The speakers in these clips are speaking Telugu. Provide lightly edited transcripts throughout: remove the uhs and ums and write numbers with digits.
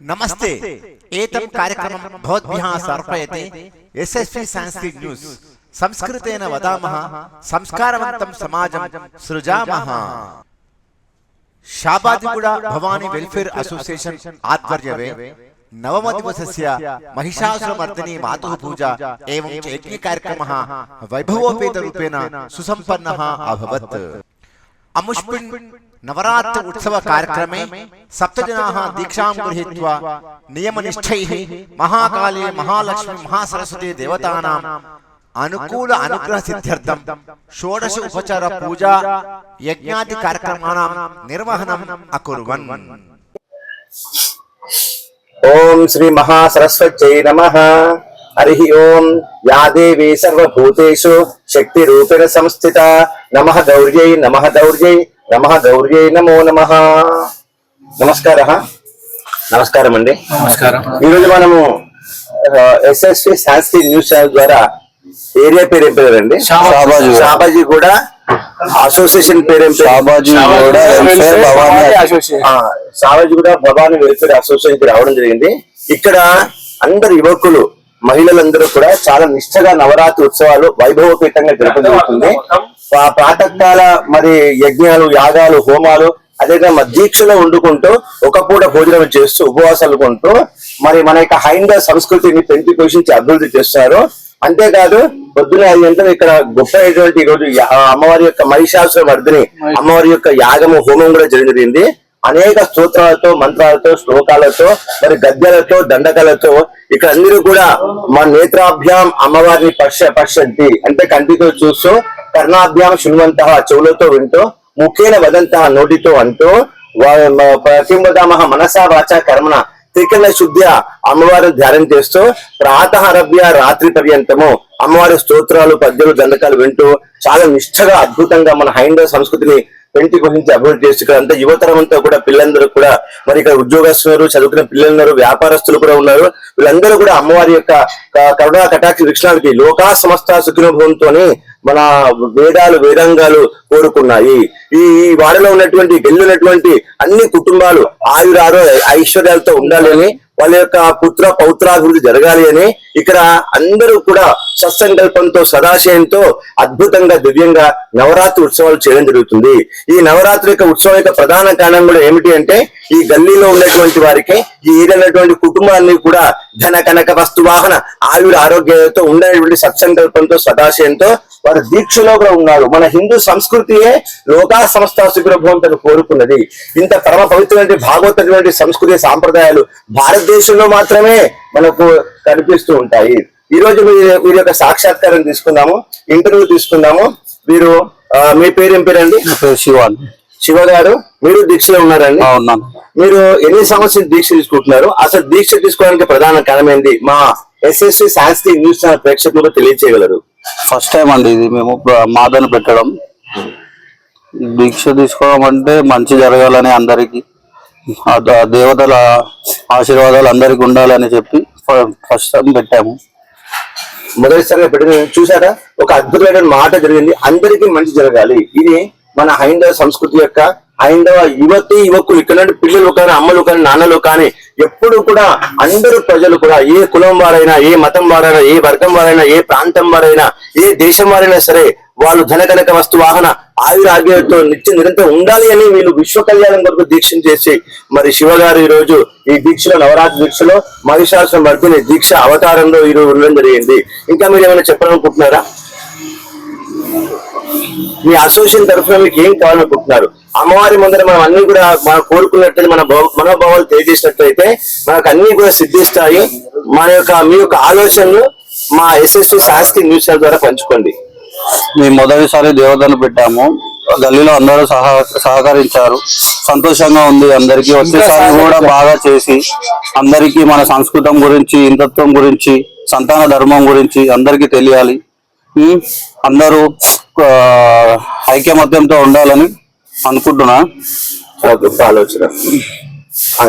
नमस्ते एतं कार्यक्रमं भवद्भ्यः समर्पयति एसएसपी संस्कृत न्यूज़ संस्कृतेन वदामः संस्कारवन्तं समाजं सृजामः। शाबाजिगुड भवानी वेलफेयर असोसिएशन आध्वर्ये नवमदिवसस्य महिषासुरमर्दिनी मातुः पूजा एवं यज्ञ कार्यक्रमः वैभवोपेतरूपेण सुसम्पन्नः अभवत्। अमुष्मिन् नवरात्र उत्सव कार्यक्रमे सप्तजनाः दीक्षां गृहीत्वा नियमनिष्ठैः महाकाली महालक्ष्मी महासरस्वती देवतानां अनुकूल अनुग्रह सिद्ध्यर्थं षोडश उपचार पूजा यज्ञादि कार्यक्रमाणां निर्वहणम् अकुर्वन्। ओम श्री महासरस्वत्यै नमः। हरिः ओम। या देवी सर्वभूतेषु शक्ति रूपेण संस्थिता नमः गौर्यै नमः गौर्यै नमः गौर्यै नमो नमः। नमस्कारः। नमस्कारम अंडी। नमस्कारम। ఈ రోజు మనము ఎస్ఎస్పి సంస్కృత్ న్యూస్ ఛానల్ ద్వారా ఏరియా పేరు ఏం పేరండి? షాబాజీ కూడా అసోసియేషన్ పేరు షాబాజీ కూడా భవానీ వెల్ఫేర్ అసోసియేషన్ కి రావడం జరిగింది. ఇక్కడ అందరు యువకులు మహిళలందరూ కూడా చాలా నిష్ఠగా నవరాత్రి ఉత్సవాలు వైభవపేతంగా జరుపుకుంటుంది. ప్రాతకాల మరి యజ్ఞాలు యాగాలు హోమాలు అదేవిధంగా దీక్షలో వండుకుంటూ ఒక పూట భోజనం చేస్తూ ఉపవాసాలు కొంటూ మరి మన యొక్క హైందవ సంస్కృతిని పెంచి పోషించి అభివృద్ధి చేస్తున్నారు. అంతేకాదు పొద్దున 5 గంటలకు ఇక్కడ గొప్ప అయినటువంటి ఈ రోజు అమ్మవారి యొక్క మహిషాసుర మర్దిని అమ్మవారి యొక్క యాగము హోమం కూడా జరిగింది. అనేక స్తోత్రాలతో మంత్రాలతో శ్లోకాలతో మరి గద్యాలతో దండకాలతో ఇక్కడ అందరూ కూడా మా నేత్రాభ్యాం అమ్మవారిని పశ్యంతి అంటే కంటితో చూస్తూ కర్ణాభ్యాం శృణ్వంత చెవులతో వింటూ ముఖేన వదంత నోటితో అంటూ ప్రతిమదామహ మనసా వాచ కర్మణ త్రికరణ శుద్ధ అమ్మవారిని ధ్యానం చేస్తూ ప్రాతఃరభ్య రాత్రి పర్యంతము అమ్మవారి స్తోత్రాలు పద్యాలు దండకాలు వింటూ చాలా నిష్ఠగా అద్భుతంగా మన హైందవ సంస్కృతిని పెంచి పోషించి అభివృద్ధి చేస్తూ ఇక్కడ అంతా యువతరం అంతా కూడా పిల్లలందరూ కూడా మరి ఇక్కడ ఉద్యోగస్తున్నారు, చదువుకున్న పిల్లలు ఉన్నారు, వ్యాపారస్తులు కూడా ఉన్నారు. వీళ్ళందరూ కూడా అమ్మవారి యొక్క కరుణా కటాక్ష వీక్షణాలకి లోకా సమస్త సుఖినభవంతోని మన వేదాలు వేదాంగాలు కోరుకున్నాయి. ఈ వారిలో ఉన్నటువంటి గెలిచినటువంటి అన్ని కుటుంబాలు ఆయురారో ఐశ్వర్యాలతో ఉండాలి అని వాళ్ళ యొక్క పుత్ర పౌత్రాభివృద్ధి జరగాలి అని ఇక్కడ అందరూ కూడా సత్సంకల్పంతో సదాశయంతో అద్భుతంగా దివ్యంగా నవరాత్రి ఉత్సవాలు చేయడం జరుగుతుంది. ఈ నవరాత్రి యొక్క ఉత్సవం యొక్క ప్రధాన కారణం కూడా ఏమిటి అంటే ఈ గల్లీలో ఉన్నటువంటి వారికి ఈ ఏదైనటువంటి కుటుంబాన్ని కూడా ధన కనక వస్తు వాహన ఆయుర ఆరోగ్యంతో ఉండేటువంటి సత్సంకల్పంతో సదాశయంతో వారు దీక్షలో కూడా ఉన్నారు. మన హిందూ సంస్కృతియే లోకా సంస్థ సుఖభవంతను కోరుకున్నది. ఇంత పరమ పవిత్రమైన భాగవతటువంటి సంస్కృతి సాంప్రదాయాలు భారతదేశంలో మాత్రమే మనకు కనిపిస్తూ ఉంటాయి. ఈ రోజు వీరి యొక్క సాక్షాత్కారం తీసుకుందాము, ఇంటర్వ్యూ తీసుకుందాము. వీరు మీ పేరు ఏం పేరండి? శివ గారు, మీరు దీక్షలో ఉన్నారండి? మీరు ఎన్ని సంవత్సరాలు దీక్ష తీసుకుంటున్నారు? అసలు దీక్ష తీసుకోవడానికి ప్రధాన కారణం ఏంటి? మా ఎస్ఎస్పి సంస్కృత్ న్యూస్ ఛానల్ ప్రేక్షకులకు తెలియజేయగలరు? ఫస్ట్ టైం అండి ఇది మేము మాదన పెట్టడం. దీక్ష తీసుకోవడం అంటే మంచి జరగాలని అందరికి దేవతల ఆశీర్వాదాలు అందరికి ఉండాలని చెప్పి ఫస్ట్ టైం పెట్టాము. మొదటిసారిగా పెట్టిన చూసారా, ఒక అద్భుతమైన మాట జరిగింది. అందరికీ మంచి జరగాలి. ఇది మన హైందవ సంస్కృతి యొక్క హైందవ యువకులు ఇక్కడ పిల్లలు కానీ అమ్మలు కానీ నాన్నలు కానీ ఎప్పుడు కూడా అందరూ ప్రజలు కూడా ఏ కులం వారైనా ఏ మతం వారైనా ఏ వర్గం వారైనా ఏ ప్రాంతం వారైనా ఏ దేశం వారైనా సరే వాళ్ళు ధనకనక వస్తు వాహన ఆయురాగ్యంతో నిరంతరం ఉండాలి అని వీళ్ళు విశ్వ కళ్యాణం కొరకు దీక్ష చేసి మరి శివగారు ఈ రోజు ఈ దీక్షలో నవరాత్రి దీక్షలో మహిషాసుర మర్దిని దీక్ష అవతారంలో ఈ రోజు ఉండడం జరిగింది. ఇంకా మీరు ఏమైనా చెప్పాలనుకుంటున్నారా? మీ అసోసియేషన్ తరఫున మీకు ఏం కావాలనుకుంటున్నారు? అమ్మవారి ముందర మనం అన్ని కూడా మనం కోరుకున్నట్లయితే మన మనోభావాలు తెలియజేసినట్లయితే మనకు అన్ని కూడా సిద్ధిస్తాయి. మీ యొక్క ఆలోచనలు మా ఎస్ఎస్పి సంస్కృత్ న్యూస్ ఛానల్ ద్వారా పంచుకోండి. మేము మొదటిసారి దేవతను పెట్టాము. గల్లీలో అందరూ సహకరించారు. సంతోషంగా ఉంది. అందరికీ వచ్చేసారి కూడా బాగా చేసి అందరికీ మన సంస్కృతం గురించి హిందుత్వం గురించి సంతాన ధర్మం గురించి అందరికీ తెలియాలి. అందరూ ఐక్యమత్యంతో ఉండాలని అనుకుంటున్నా. గొప్ప ఆలోచన.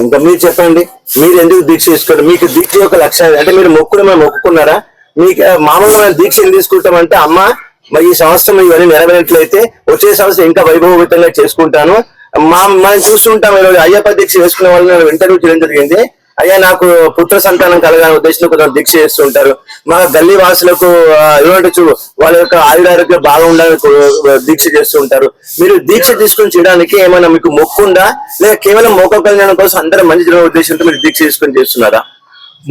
ఇంకా మీరు చెప్పండి, మీరు ఎందుకు దీక్ష తీసుకోండి? మీకు దీక్ష యొక్క లక్ష్యం అంటే మీరు మొక్కుకున్నారా? మీకు మామూలుగా దీక్ష ఎందుకు తీసుకుంటామంటే అమ్మ మరి ఈ సంవత్సరం ఇవన్నీ నెరవేరినట్లయితే వచ్చే సంవత్సరం ఇంకా వైభవయుతంగా చేసుకుంటాను. మనం చూస్తుంటాం ఈరోజు అయ్యప్ప దీక్ష వేసుకునే వాళ్ళని ఇంటర్వ్యూ చేయడం జరిగింది. అయ్యా నాకు పుత్ర సంతానం కలగాలని ఉద్దేశంతో కొంచెం దీక్ష చేస్తూ ఉంటారు. మా గల్లీ వాసులకు ఏమంటూ వాళ్ళ యొక్క ఆయురారోగ్యం బాగా ఉండాలని దీక్ష చేస్తూ ఉంటారు. మీరు దీక్ష తీసుకొని చేయడానికి ఏమైనా మీకు మొక్కుందా, లేదా కేవలం మోక కళ్యాణం కోసం అందరూ మంచి జరగని ఉద్దేశంతో మీరు దీక్ష తీసుకొని చేస్తున్నారా?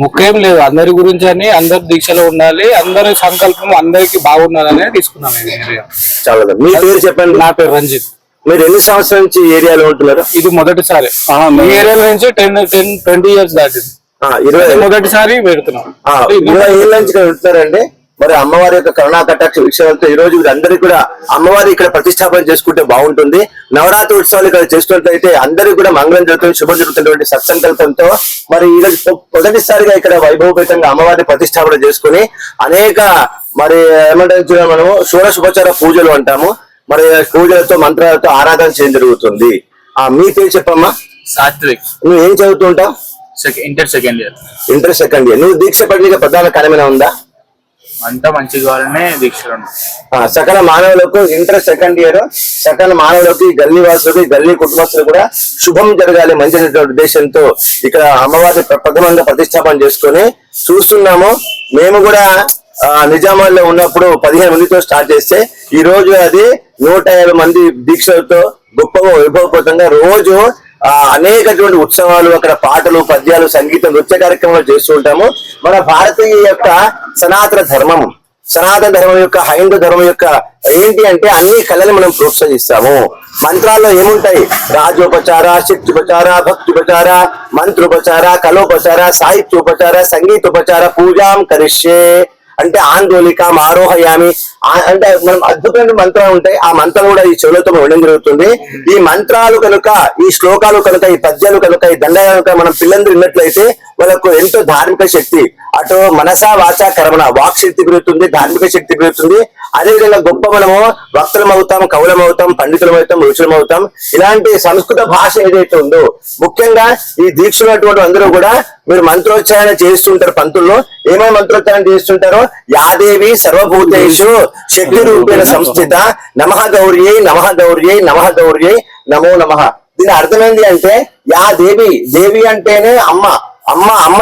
ముఖ్యం లేదు, అందరి గురించి అని అందరు దీక్షలో ఉండాలి, అందరి సంకల్పం అందరికి బాగుండాలని తీసుకున్నాం. చాలా. మీ పేరు చెప్పండి. నా పేరు రంజిత్. మీరు ఎన్ని సంవత్సరాల నుంచి ఈ ఏరియాలో ఉంటున్నారు? ఇది మొదటిసారి. ఈ ఏరియాలో నుంచి 20 years దాటింది. 20 మొదటిసారి పెడుతున్నాం. 20 ఏళ్ళ నుంచి ఇక్కడ ఉంటున్నారండి. మరి అమ్మవారి యొక్క కరుణా కటాక్ష విషయాలతో ఈ రోజు అందరికీ కూడా అమ్మవారి ఇక్కడ ప్రతిష్టాపన చేసుకుంటే బాగుంటుంది. నవరాత్రి ఉత్సవాలు ఇక్కడ చేసుకున్నట్లయితే అందరికీ కూడా మంగళం జరుగుతుంది, శుభం జరుగుతున్నటువంటి సత్సంకల్పంతో మరి ఈ రోజు మొదటిసారిగా ఇక్కడ వైభవపేతంగా అమ్మవారి ప్రతిష్టాపన చేసుకుని అనేక మరి ఏమంటే మనము షోడశోపచార పూజలు అంటాము. మరి పూజలతో మంత్రాలతో ఆరాధన చేయడం జరుగుతుంది. మీ పేరు చెప్పమ్మా. సాత్విక్. నువ్వు ఏం చదువుతుంటావు? Inter second year. Inter second year. నువ్వు దీక్ష పడిన ప్రధాన కారణమైన ఉందా? అంతా మంచిగా కావాలనే దీక్షలు. సకల మానవులకు ఇంటర్ సెకండ్ ఇయర్ సకల మానవులకు గల్లీ వాసులకు గల్లీ కుటుంబస్తులు కూడా శుభం జరగాలి మంచి ఉద్దేశంతో ఇక్కడ అమ్మవారి ప్రథమంగా ప్రతిష్టాపన చేసుకొని చూస్తున్నాము. మేము కూడా నిజామాబాద్లో ఉన్నప్పుడు 15 మందితో స్టార్ట్ చేస్తే ఈ రోజు అది 150 మంది దీక్షలతో గొప్పగా వైభవపూతంగా రోజు అనేకటువంటి ఉత్సవాలు, అక్కడ పాటలు, పద్యాలు, సంగీతం, నృత్య కార్యక్రమాలు చేస్తూ ఉంటాము. మన భారతీయ యొక్క సనాతన ధర్మం యొక్క హైందవ ధర్మం యొక్క ఏంటి అంటే అన్ని కళలు మనం ప్రోత్సహిస్తాము. మంత్రాల్లో ఏముంటాయి? రాజోపచార, శక్తిపచార, భక్తిపచార, మంత్రోపచార, కలోపచార, సాహిత్యోపచార, సంగీతోపచార, పూజాం కరిష్యే అంటే ఆందోళిక ఆరోహయామి అంటే మనం అద్భుతమైన మంత్రాలు ఉంటాయి. ఆ మంత్రాలు కూడా ఈ చెవులతో వినడం జరుగుతుంది. ఈ మంత్రాలు కనుక, ఈ శ్లోకాలు కనుక, ఈ పద్యాలు కనుక, ఈ దండాలు కనుక మనం పిల్లలు విన్నట్లయితే వాళ్ళకు ఎంతో ధార్మిక శక్తి, అటు మనసా వాచ కర్మణ వాక్ శక్తి పెరుగుతుంది, ధార్మిక శక్తి పెరుగుతుంది. అదేవిధంగా గొప్ప మనము వక్తలం అవుతాం, కవులం అవుతాం, పండితులం అవుతాం, రుచులం అవుతాం. ఇలాంటి సంస్కృత భాష ఏదైతే ఉందో ముఖ్యంగా ఈ దీక్ష ఉన్నటువంటి అందరూ కూడా మీరు మంత్రోచ్చారణ చేస్తుంటారు. పంతుల్లో ఏమైనా మంత్రోచ్చారణ చేస్తుంటారో యాదేవి సర్వభూతేషు శక్తి రూపేణ సంస్థిత నమః గౌర్యై నమః గౌర్యై నమః గౌర్యై నమో నమః. దీని అర్థం ఏంటి అంటే యా దేవి, దేవి అంటేనే అమ్మ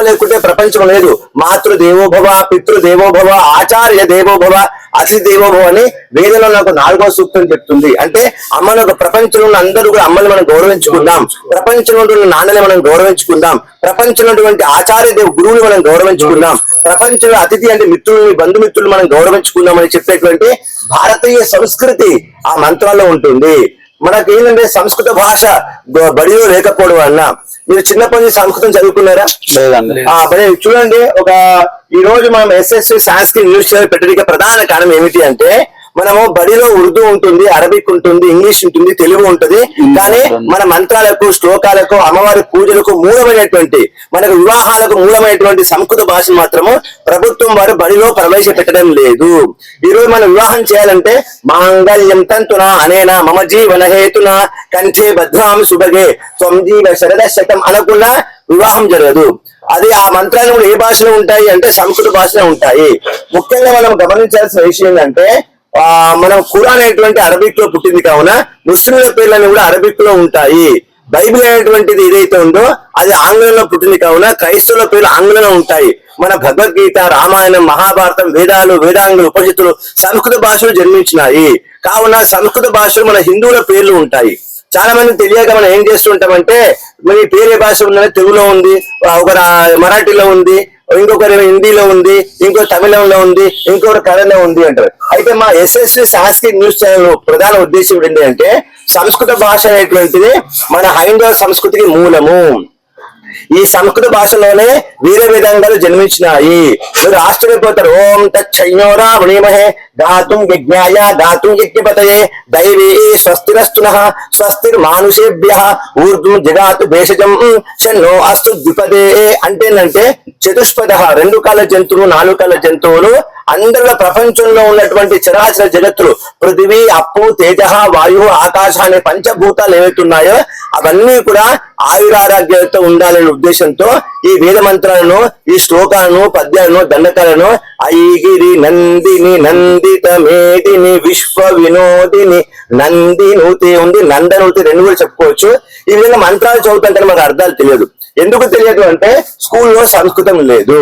లేకుంటే ప్రపంచం లేదు. మాతృదేవోభవ, పితృదేవోభవ, ఆచార్య దేవోభవ, అతిథి దేవోభవ అని వేదంలో నాకు 4వ సూక్తం చెప్తుంది. అంటే అమ్మను ఒక ప్రపంచంలో ఉన్న అందరూ కూడా అమ్మని మనం గౌరవించుకుందాం, ప్రపంచంలో ఉన్న నాన్నని మనం గౌరవించుకుందాం, ప్రపంచంలో ఉన్నటువంటి ఆచార్య గురువుని మనం గౌరవించుకుందాం, ప్రపంచంలో అతిథి అంటే మిత్రుల్ని, బంధుమిత్రులు మనం గౌరవించుకుందాం అని చెప్పేటువంటి భారతీయ సంస్కృతి ఆ మంత్రాల్లో ఉంటుంది. మనకి ఏంటంటే సంస్కృత భాష బడిలో లేకపోవడం వలన మీరు చిన్నప్పటి నుంచి సంస్కృతం చదువుకున్నారా? లేదండి. చూడండి, ఈ రోజు మనం ఎస్ఎస్సి సాంస్క్రిట్ న్యూస్ ఛానల్ పెట్టడానికి ప్రధాన కారణం ఏమిటి అంటే మనము బడిలో ఉర్దూ ఉంటుంది, అరబిక్ ఉంటుంది, ఇంగ్లీష్ ఉంటుంది, తెలుగు ఉంటుంది. కానీ మన మంత్రాలకు, శ్లోకాలకు, అమ్మవారి పూజలకు మూలమైనటువంటి, మనకు వివాహాలకు మూలమైనటువంటి సంస్కృత భాష మాత్రము ప్రభుత్వం వారు బడిలో ప్రవేశపెట్టడం లేదు. ఈ రోజు మనం వివాహం చేయాలంటే మాంగళ్యం తంతునా అనేనా మమ జీవన హేతున కంఠే భద్రాం సుభగే త్వం జీవ శరద శతం అనకుండా వివాహం జరగదు. అది ఆ మంత్రాలు కూడా ఏ భాషలో ఉంటాయి అంటే సంస్కృత భాషలో ఉంటాయి. ముఖ్యంగా మనం గమనించాల్సిన విషయం ఏంటంటే మనం ఖురాన్ అనేటువంటి అరబిక్ లో పుట్టింది కావున ముస్లింల పేర్లన్నీ కూడా అరబిక్ లో ఉంటాయి. బైబిల్ అనేటువంటిది ఏదైతే ఉందో అది ఆంగ్లంలో పుట్టింది కావున క్రైస్తవుల పేర్లు ఆంగ్లంలో ఉంటాయి. మన భగవద్గీత, రామాయణం, మహాభారతం, వేదాలు, వేదాంగులు, ఉపనిషత్తులు సంస్కృత భాషలో జన్మించినాయి. కావున సంస్కృత భాషలో మన హిందువుల పేర్లు ఉంటాయి. చాలా మంది తెలియక మనం ఏం చేస్తుంటామంటే మన పేరు ఏ భాష ఉందని తెలుగులో ఉంది, ఒక మరాఠీలో ఉంది, ఇంకొకరు హిందీలో ఉంది, ఇంకో తమిళంలో ఉంది, ఇంకొకరు కన్నడలో ఉంది అంటారు. అయితే మా ఎస్ఎస్సి సాంస్క్రిట్ న్యూస్ ఛానల్ ప్రధాన ఉద్దేశం ఏంటి అంటే సంస్కృత భాష అనేటువంటిది మన హైందవ సంస్కృతికి మూలము. ఈ సంస్కృత భాషలోనే వీర వేదాంగాలు జన్మించినాయి. మీరు ఆశ్చర్యపోతారు. ఓం తచ్చైనోరా వణీమహే గాతుం యజ్ఞాయ గాతుం యజ్ఞపతయే దైవీ స్వస్తిరస్తునః స్వస్తిర్ మానుషేభ్యః ఊర్ధ్వం జగాతు భేషజం షన్నో అస్తు ద్విపదే. అంటేనంటే చతుష్పద 2 కాళ్ళ జంతువులు, 4 కాళ్ళ జంతువులు అందరిలో ప్రపంచంలో ఉన్నటువంటి చరాచర జగత్తులు పృథివీ, అప్పు, తేజ, వాయువు, ఆకాశ అనే పంచభూతాలు ఏవైతున్నాయో అవన్నీ కూడా ఆయురారోగ్యాలతో ఉండాలనే ఉద్దేశంతో ఈ వేద మంత్రాలను, ఈ శ్లోకాలను, పద్యాలను, దండకాలను ఐగిరి నందిని నందిత మేదిని విశ్వ వినోదిని నందినూతి ఉంది, నందనూతి రెండు కూడా చెప్పుకోవచ్చు. ఈ విధంగా మంత్రాలు చదువుతుంటే మనకు అర్థాలు తెలియదు. ఎందుకు తెలియదు అంటే స్కూల్లో సంస్కృతం లేదు.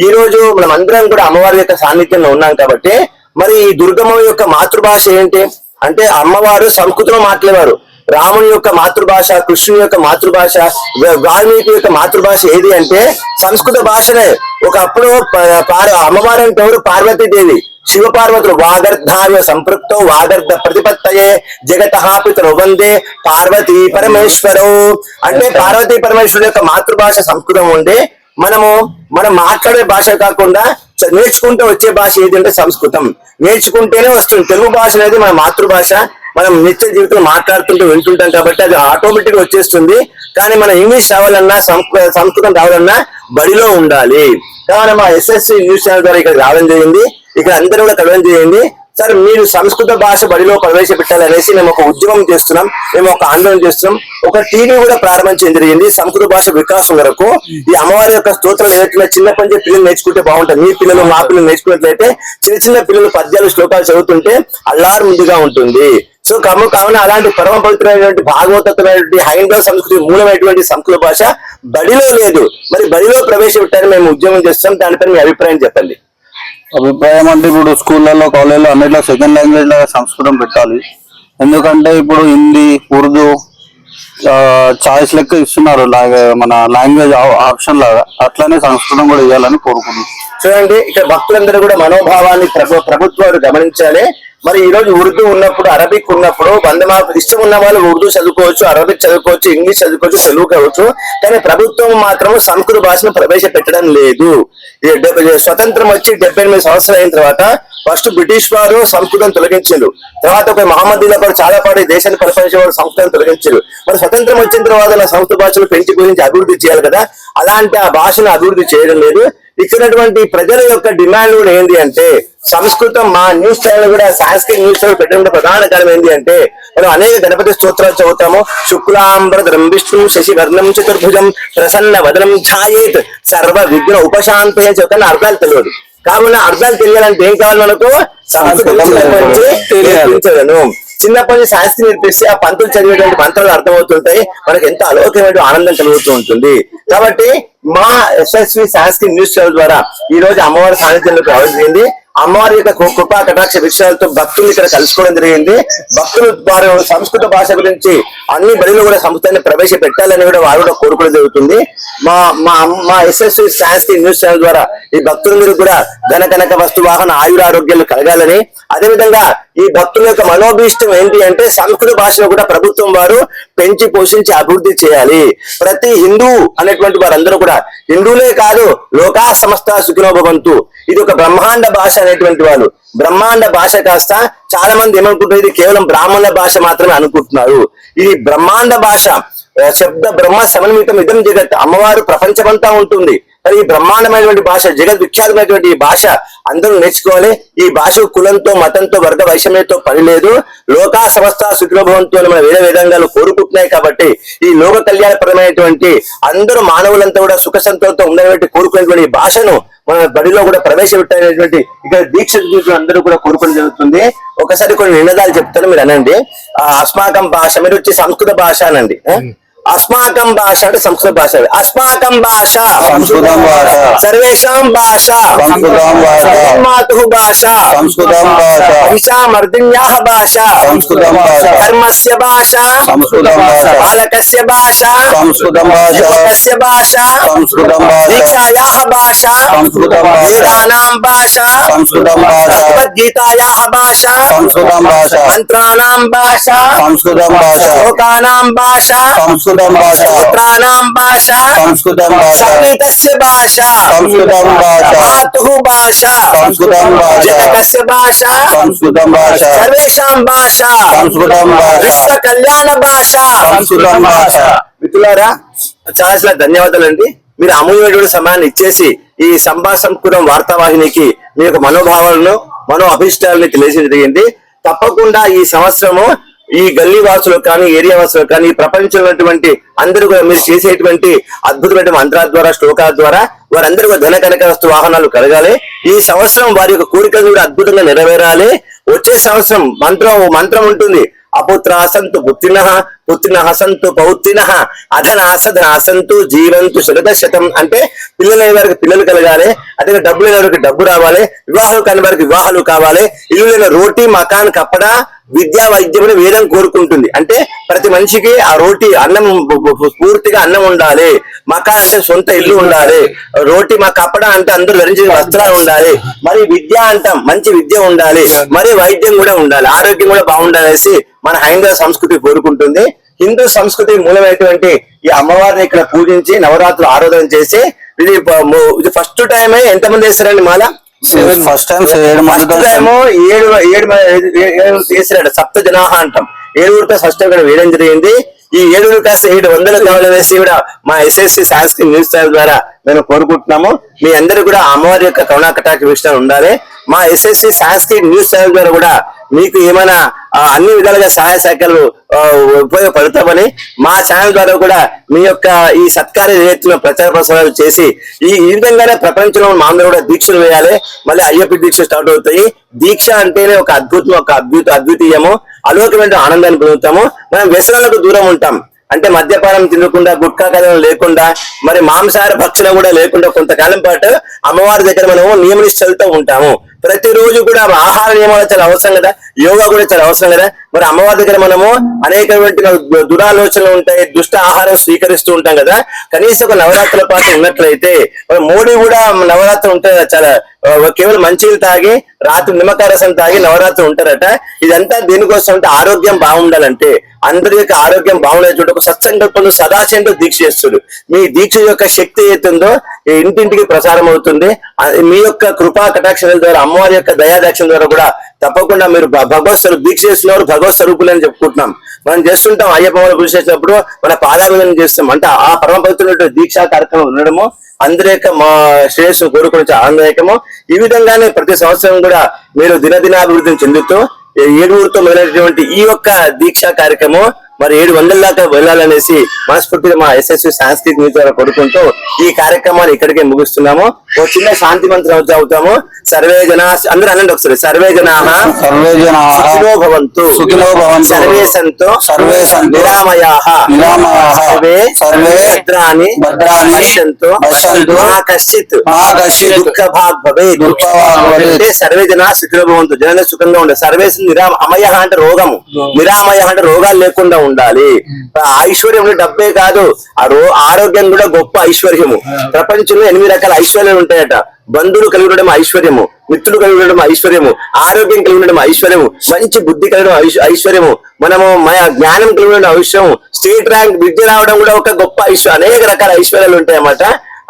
ఈ రోజు మనం అందరం కూడా అమ్మవారి యొక్క సాన్నిధ్యంలో ఉన్నాం కాబట్టి మరి ఈ దుర్గమ్మ యొక్క మాతృభాష ఏంటి అంటే అమ్మవారు సంస్కృతంలో మాట్లాడేవారు. రాముని యొక్క మాతృభాష, కృష్ణుని యొక్క మాతృభాష, వాల్మీకి యొక్క మాతృభాష ఏది అంటే సంస్కృత భాషనే. ఒకప్పుడు అమ్మవారు అంటే ఎవరు? పార్వతీదేవి. శివపార్వతులు వాగర్ధాయ సంపృక్తో వాగర్ధ ప్రతిపత్తయే జగతః పితరౌ వందే పార్వతీ పరమేశ్వరౌ. అంటే పార్వతీ పరమేశ్వరు యొక్క మాతృభాష సంస్కృతం ఉండే మనం మాట్లాడే భాష కాకుండా నేర్చుకుంటూ వచ్చే భాష ఏదంటే సంస్కృతం. నేర్చుకుంటేనే వస్తుంది. తెలుగు భాష అనేది మన మాతృభాష. మనం నిత్య జీవితంలో మాట్లాడుతుంటూ వింటుంటాం కాబట్టి అది ఆటోమేటిక్ గా వచ్చేస్తుంది. కానీ మన ఇంగ్లీష్ రావాలన్నా, సంస్కృతం రావాలన్నా బడిలో ఉండాలి. కావున మా ఎస్ఎస్సి న్యూస్ ఛానల్ ద్వారా ఇక్కడ రావడం జరిగింది. ఇక్కడ అందరూ కూడా కలవడం జరిగింది. సార్ మీరు సంస్కృత భాష బడిలో ప్రవేశపెట్టాలనేసి మేము ఒక ఉద్యమం చేస్తున్నాం, మేము ఒక ఆందోళన చేస్తున్నాం. ఒక టీవీ కూడా ప్రారంభించడం జరిగింది సంస్కృత భాష వికాసం వరకు. ఈ అమ్మవారి యొక్క స్తోత్రాలు నేర్చుకున్న చిన్నప్పటి నుంచి పిల్లలు నేర్చుకుంటే బాగుంటుంది. మీ పిల్లలు, మా పిల్లలు నేర్చుకున్నట్లయితే చిన్న పిల్లలు పద్యాలు, శ్లోకాలు చదువుతుంటే అల్లారు ముందుగా ఉంటుంది. సో కావున అలాంటి పరమ పవిత్రమైనటువంటి భాగవతమైనటువంటి హైందవ సంస్కృతి మూలమైనటువంటి సంస్కృత భాష బడిలో లేదు. మరి బడిలో ప్రవేశపెట్టాలని మేము ఉద్యమం చేస్తాం. దానిపైన మీ అభిప్రాయం చెప్పండి. అభిప్రాయం అంటే ఇప్పుడు స్కూళ్ళల్లో, కాలేజీలో అన్నిట్లో సెకండ్ లాంగ్వేజ్ లాగా సంస్కృతం పెట్టాలి. ఎందుకంటే ఇప్పుడు హిందీ, ఉర్దూ చాయిస్ లెక్క ఇస్తున్నారు మన లాంగ్వేజ్ ఆప్షన్ లాగా. అట్లానే సంస్కృతం కూడా ఇవ్వాలని కోరుకుంటున్నాం. చూడండి, ఇక్కడ భక్తులందరూ కూడా మనోభావాన్ని ప్రభుత్వాలు గమనించాలి. మరి ఈ రోజు ఉర్దూ ఉన్నప్పుడు, అరబిక్ ఉన్నప్పుడు, మాకు ఇష్టం ఉన్న వాళ్ళు ఉర్దూ చదువుకోవచ్చు, అరబిక్ చదువుకోవచ్చు, ఇంగ్లీష్ చదువుకోవచ్చు, తెలుగు కావచ్చు. కానీ ప్రభుత్వం మాత్రం సంస్కృత భాషను ప్రవేశపెట్టడం లేదు. స్వతంత్రం వచ్చి 78 సంవత్సరాలు అయిన తర్వాత ఫస్ట్ బ్రిటిష్ వారు సంస్కృతం తొలగించారు. తర్వాత ఒక మహమ్మదీల పాటు చాలా పాటు దేశాన్ని పరిపాలించే వారు సంస్కృతం తొలగించారు. మరి స్వతంత్రం వచ్చిన తర్వాత నా సంస్కృత భాషను పెంచి గురించి అభివృద్ధి చేయాలి కదా. అలాంటి ఆ భాషను అభివృద్ధి చేయడం లేదు. ఇక్కడటువంటి ప్రజల యొక్క డిమాండ్ కూడా ఏంటి అంటే సంస్కృతం. మా న్యూస్ ఛానల్ కూడా సాంస్క్రిట్ న్యూస్ ఛానల్ పెట్టడం ప్రధాన కారణం ఏంటి అంటే మనం అనేక గణపతి స్తోత్రాలు చదువుతాము. శుక్లాంబరధరం విష్ణు శశివర్ణం చతుర్భుజం ప్రసన్న వదనం ఛాయేత్ సర్వ విఘ్న ఉపశాంతి అని చెప్తాను. అర్థాలు తెలియదు. కావున అర్థాలు తెలియాలంటే ఏం కావాలి మనకు? సంస్కృతం నేర్పించగలను. చిన్నప్పటి నుంచి శాస్త్రి నేర్పిస్తే ఆ పంతులు చదివేటువంటి మంత్రాలు అర్థమవుతుంటాయి. మనకు ఎంత అలౌకికమైన ఆనందం కలుగుతూ ఉంటుంది. కాబట్టి మా యశస్వి సాంస్క్రిట్ న్యూస్ ఛానల్ ద్వారా ఈ రోజు అమ్మవారి సాన్నిధ్యంలోకి రావడం జరిగింది. అమ్మవారి యొక్క కృపా కటాక్ష విషయాలతో భక్తులు ఇక్కడ కలుసుకోవడం జరిగింది. భక్తులు వారు సంస్కృత భాష గురించి అన్ని బడిలో కూడా సంస్కృతాన్ని ప్రవేశపెట్టాలని కూడా వారు కూడా కోరుకోవడం జరుగుతుంది. మా ఎస్ఎస్వి సాంస్క్రిట్ న్యూస్ ఛానల్ ద్వారా ఈ భక్తులందరూ కూడా ధన కనక వస్తు వాహన ఆయురారోగ్యాలు కలగాలని, అదేవిధంగా ఈ భక్తుల యొక్క మనోభీష్టం ఏంటి అంటే సంస్కృత భాషను కూడా ప్రభుత్వం వారు పెంచి పోషించి అభివృద్ధి చేయాలి. ప్రతి హిందూ అనేటువంటి వారందరూ కూడా, హిందువులే కాదు లోకా సమస్త సుఖినో భవంతు, ఇది ఒక బ్రహ్మాండ భాష అనేటువంటి వాళ్ళు. బ్రహ్మాండ భాష కాస్త చాలా మంది ఏమనుకుంటారు, ఇది కేవలం బ్రాహ్మణ భాష మాత్రమే అనుకుంటున్నారు. ఇది బ్రహ్మాండ భాష. శబ్ద బ్రహ్మ సమన్వితం ఇదం జగత్. అమ్మవారు ప్రపంచమంతా ఉంటుంది. మరి ఈ బ్రహ్మాండమైనటువంటి భాష, జగత్ విఖ్యాతమైనటువంటి ఈ భాష అందరూ నేర్చుకోవాలి. ఈ భాష కులంతో, మతంతో, వర్గ వైషమ్యంతో పని లేదు. లోకా సమస్త సుఖభవంతో మన వేదాంగాలు కోరుకుంటున్నాయి. కాబట్టి ఈ లోక కళ్యాణపరమైనటువంటి అందరూ మానవులంతా కూడా సుఖ సంతోషంతో ఉండేటువంటి కోరుకునేటువంటి ఈ భాషను మన బడిలో కూడా ప్రవేశపెట్టేటువంటి ఇక్కడ దీక్ష అందరూ కూడా కోరుకోవడం జరుగుతుంది. ఒకసారి కొన్ని నినాదాలు చెప్తాను, మీరు అనండి. అస్మాకం భాష, మీరు వచ్చి సంస్కృత భాష అనండి. అస్మాకం భాష అంటే సంస్కృత భాష. అస్మాకం భాష సంస్కృతం భాష, సర్వేషాం భాష సంస్కృతం భాష, మాతృ భాష సంస్కృతం భాష, మహిషామర్దిన్యాః భాష సంస్కృతం భాష, ధర్మస్య భాష సంస్కృతం భాష, బాలకస్య భాష సంస్కృతం భాష, యువకస్య భాష సంస్కృతం భాష, దీక్షాయాః భాష సంస్కృతం భాష, వేదానాం భాష సంస్కృతం భాష, భగవద్గీతాయాః భాష సంస్కృతం భాష, మంత్రాణాం భాష సంస్కృతం భాష, శ్లోకానాం భాష సంస్కృతం భాష, స్తోత్రానాం భాష సంస్కృతం భాష, సంగీతస్య భాష సంస్కృతం భాష, మాతుః భాష సంస్కృతం భాష, జనకస్య భాష సంస్కృతం భాష, సర్వేషాం భాష సంస్కృతం భాష, విశ్వ కళ్యాణ భాష సంస్కృతం భాష. మిత్రులారా చాలా ధన్యవాదాలండి. మీరు అమూల్యమైనటువంటి సమయాన్ని ఇచ్చేసి ఈ సంభాషణపురం వార్తావాహినికి మీ యొక్క మనోభావాలను అభిష్టాలని తెలియజేయడం జరిగింది. తప్పకుండా ఈ సంవత్సరము ఈ గల్లీ వాసులకు కానీ ఏరియా వాసులకు కానీ ప్రపంచంలో ఉన్నటువంటి అందరూ కూడా మీరు చేసేటువంటి అద్భుతమైన మంత్రాల ద్వారా శ్లోకాల ద్వారా వారందరూ కూడా ధన కనక వస్తు వాహనాలు కలగాలి. ఈ సంవత్సరం వారి యొక్క కోరికలు కూడా అద్భుతంగా నెరవేరాలి. వచ్చే సంవత్సరం మంత్రం ఉంటుంది. అపుత్ర సంతు పుత్రిన సంతు పౌత్రిన అధన సంతు జీవంతు శతం. అంటే పిల్లలు అయిన వారికి పిల్లలు కలగాలి, అదే డబ్బులు అయిన వారికి డబ్బు రావాలి, వివాహాలు కాని వారికి వివాహాలు కావాలి, ఇల్లు లేని రోటీ మకాన్ కప్పడా విద్యా వైద్యమని వేదం కోరుకుంటుంది. అంటే ప్రతి మనిషికి ఆ రోటీ అన్నం పూర్తిగా అన్నం ఉండాలి, మకాన్ అంటే సొంత ఇల్లు ఉండాలి, రోటీ మా కప్పడా అంటే అందరూ ధరించే వస్త్రాలు ఉండాలి, మరి విద్య అంటాం మంచి విద్య ఉండాలి, మరి వైద్యం కూడా ఉండాలి, ఆరోగ్యం కూడా బాగుండాలనేసి మన హైందవ సంస్కృతి కోరుకుంటుంది. హిందూ సంస్కృతి మూలమైనటువంటి ఈ అమ్మవారిని ఇక్కడ పూజించి నవరాత్రులు ఆరాధన చేసి ఇది ఫస్ట్ టైమే ఎంతమంది వేస్తారండి మాల? ఫస్ట్ టైం ఏడు చేసినాడు. సప్త జనాహ అంటాం. 7 ఫస్ట్ టైం ఇక్కడ వేయడం జరిగింది. ఈ 7 కాస్త 700 కావాలనేసి కూడా మా ఎస్ఎస్సి సాంస్కృతిక న్యూస్ ఛానల్ ద్వారా మేము కోరుకుంటున్నాము. మీ అందరూ కూడా అమ్మవారి యొక్క కరుణా కటాక్ష విషయాలు ఉండాలి. మా ఎస్ఎస్సి సాంస్కృతిక న్యూస్ ఛానల్ ద్వారా కూడా మీకు ఏమైనా అన్ని విధాలుగా సహాయ శాఖలు ఉపయోగపడతామని మా ఛానల్ ద్వారా కూడా మీ యొక్క ఈ సత్కార్య ఏదైతే ప్రచార ప్రసారాలు చేసి ఈ విధంగానే ప్రపంచంలో మామూలు కూడా దీక్షలు వేయాలి. మళ్ళీ అయ్యప్ప దీక్ష స్టార్ట్ అవుతాయి. దీక్ష అంటేనే ఒక అద్వితీయము అలౌకికమైన ఆనందాన్ని పొందుతాము. మనం వ్యసనాలకు దూరం ఉంటాం. అంటే మద్యపానం తినకుండా గుట్కా కథలు లేకుండా మరి మాంసాహార భక్షణ కూడా లేకుండా కొంతకాలం పాటు అమ్మవారి దగ్గర మనము నియమనిష్టలతో ఉంటాము. ప్రతిరోజు కూడా ఆహార నియమాలు చాలా అవసరం కదా, యోగా కూడా చాలా అవసరం కదా. మరి అమ్మవారి దగ్గర మనము అనేకటువంటి దురాలోచనలు ఉంటాయి, దుష్ట ఆహారం స్వీకరిస్తూ ఉంటాం కదా. కనీసం ఒక నవరాత్రుల పాటు ఉన్నట్లయితే మోడీ కూడా నవరాత్రులు ఉంటాయి చాలా కేవలం మంచినీళ్ళు తాగి రాత్రి నిమ్మకాయ రసం తాగి నవరాత్రులు ఉంటారట. ఇదంతా దేనికోసం అంటే ఆరోగ్యం బాగుండాలంటే, అందరి యొక్క ఆరోగ్యం బాగుండే చోట ఒక సత్సంకల్పంలో సదాశయంతో దీక్ష చేస్తుడు. మీ దీక్ష యొక్క శక్తి ఏతుందో ఇంటింటికి ప్రసారం అవుతుంది. మీ యొక్క కృపా కటాక్షల ద్వారా అమ్మవారి యొక్క దయాదాక్షణ ద్వారా కూడా తప్పకుండా మీరు భగవత్ స్వరూపు దీక్ష చేస్తున్నారు, భగవత్ స్వరూపులు అని చెప్పుకుంటున్నాం. మనం చేస్తుంటాం అయ్యప్ప పూజ చేసినప్పుడు మన పాదాభివందనం చేస్తాం. అంటే ఆ పరమ పవిత్రమైన దీక్షా కార్యక్రమం ఉండడము అందరి యొక్క మా శ్రేయస్సు కోరుకునే ఆనందదాయకము. ఈ విధంగానే ప్రతి సంవత్సరం కూడా మీరు దినదినాభివృద్ధిని చెందుతూ 7 మొదలైనటువంటి ఈ యొక్క దీక్షా కార్యక్రమం మరి 700 దాకా వెళ్ళాలనేసి మనస్ఫూర్తిగా మా ఎస్ఎస్సి సాంస్కృతిక న్యూస్ ద్వారా కోరుకుంటూ ఈ కార్యక్రమాన్ని ఇక్కడికే ముగిస్తున్నాము. ఓ చిన్న శాంతి మంత్రం అవుతాము. సర్వే జనా అందరూ అనండి ఒకసారి. సర్వే జనాః సుఖినో భవంతు సర్వే సంతు నిరామయాః సర్వే భద్రాణి పశ్యంతు మా కశ్చిత్ దుఃఖ భాగ్ భవేత్. అంటే సర్వే జనా సుఖినో భవంతు, జనాలు సుఖంగా ఉండాలి. సర్వే అమయ అంటే రోగము, నిరామయ అంటే రోగాలు లేకుండా ఉండాలి. ఐశ్వర్యం డబ్బే కాదు, ఆరోగ్యం కూడా గొప్ప ఐశ్వర్యము. ప్రపంచంలో 8 రకాల ఐశ్వర్యాలు ఉంటాయట. బంధువులు కలిగి ఉండడం ఐశ్వర్యము, మిత్రులు కలిగి ఉండడం ఐశ్వర్యము, ఆరోగ్యం కలిగి ఉండడం ఐశ్వర్యము, మంచి బుద్ధి కలిగడం ఐశ్వర్యము, మనము మన జ్ఞానం కలిగి ఉండడం ఐశ్వర్యము, స్టేట్ ర్యాంక్ విద్య రావడం కూడా ఒక గొప్ప ఐశ్వర్యం. అనేక రకాల ఐశ్వర్యాలు ఉంటాయి అన్నమాట.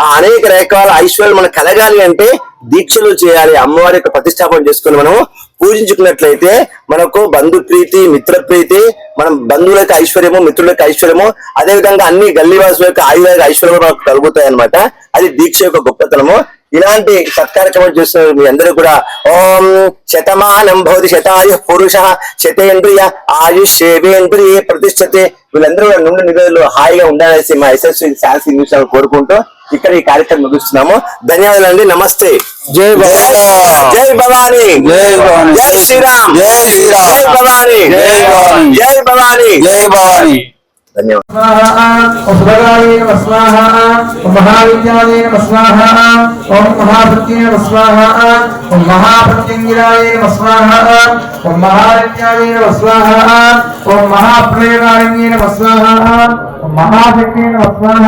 ఆ అనేక రకాల ఐశ్వర్యాలు మనకు కలగాలి అంటే దీక్షలు చేయాలి. అమ్మవారి యొక్క ప్రతిష్టాపన చేసుకుని మనం పూజించుకున్నట్లయితే మనకు బంధు ప్రీతి, మిత్ర ప్రీతి, మనం బంధువుల యొక్క ఐశ్వర్యము, మిత్రుల యొక్క ఐశ్వర్యము, అదే విధంగా అన్ని గల్లీవాసుల యొక్క ఐశ్వర్యం మనకు కలుగుతాయి అనమాట. అది దీక్ష యొక్క గొప్పతనము. ఇలాంటి సత్కార్యక్రమాలు చేస్తున్నారు మీ అందరూ కూడా. ఓం శతమానం భవతి శతాయు పురుష శతేంద్రియ ఆయుష్యేంద్రియ ప్రతిష్టతే. వీళ్ళందరూ నుండి నివేదనలు హాయిగా ఉండాలనేసి మా ఎస్ఎస్సి సాంస్కృతిక న్యూస్ కోరుకుంటూ ఇక్కడ ఈ కార్యక్రమం ముగిస్తున్నాము. ధన్యవాదాలండి. నమస్తే. జై భవానీ, జై భవానీ, జై శ్రీరామ్, జై శ్రీరామ్, జై భవానీ, జై భవానీ, జై భవానీ, జై భవానీ. ధన్యవాదాలు. ఓం మహావిద్యాలయ నమః స్వాహ, ఓం మహాభృత్యే నమః స్వాహ, ఓం మహాభృత్యంగిరాయ నమః స్వాహ, ఓం మహావిద్యాలయ నమః స్వాహ, ఓం మహాప్రళయకారిణ్యే నమః స్వాహ, ఓం మహాశక్తే నమః స్వాహ.